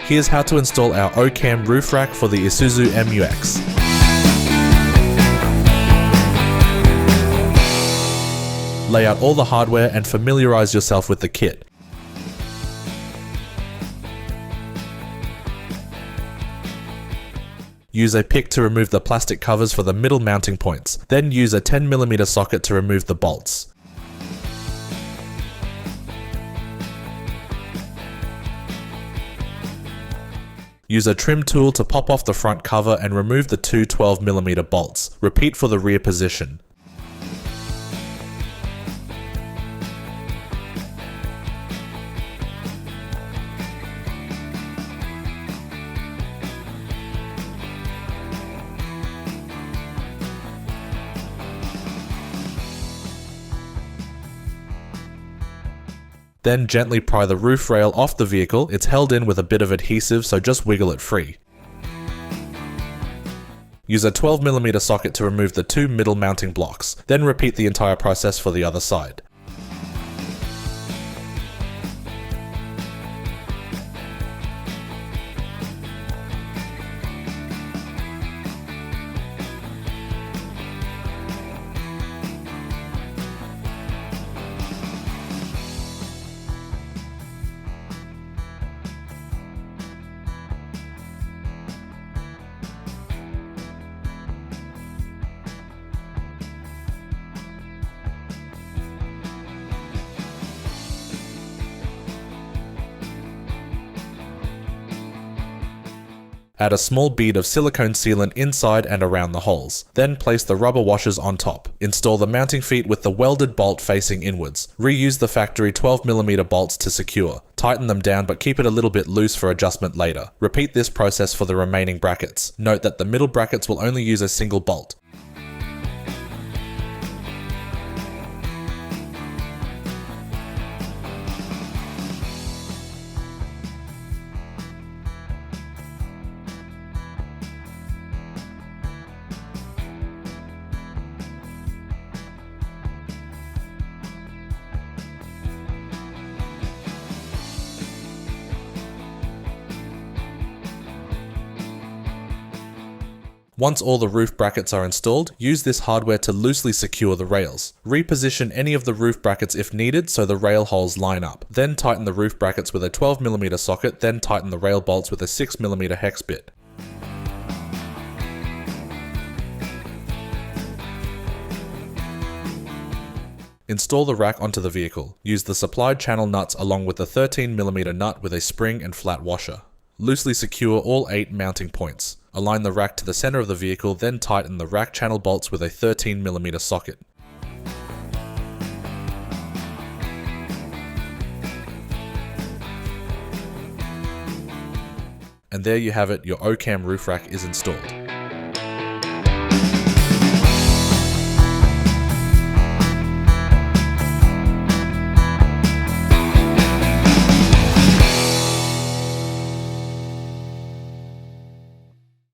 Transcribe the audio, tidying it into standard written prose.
Here's how to install our OCAM roof rack for the Isuzu MUX. Lay out all the hardware and familiarize yourself with the kit. Use a pick to remove the plastic covers for the middle mounting points. Then use a 10mm socket to remove the bolts. Use a trim tool to pop off the front cover and remove the two 12mm bolts. Repeat for the rear position. Then gently pry the roof rail off the vehicle. It's held in with a bit of adhesive, so just wiggle it free. Use a 12mm socket to remove the two middle mounting blocks. Then repeat the entire process for the other side. Add a small bead of silicone sealant inside and around the holes. Then place the rubber washers on top. Install the mounting feet with the welded bolt facing inwards. Reuse the factory 12mm bolts to secure. Tighten them down but keep it a little bit loose for adjustment later. Repeat this process for the remaining brackets. Note that the middle brackets will only use a single bolt. Once all the roof brackets are installed, use this hardware to loosely secure the rails. Reposition any of the roof brackets if needed so the rail holes line up. Then tighten the roof brackets with a 12mm socket, then tighten the rail bolts with a 6mm hex bit. Install the rack onto the vehicle. Use the supplied channel nuts along with the 13mm nut with a spring and flat washer. Loosely secure all 8 mounting points. Align the rack to the center of the vehicle, then tighten the rack channel bolts with a 13mm socket. And there you have it, your OCAM roof rack is installed.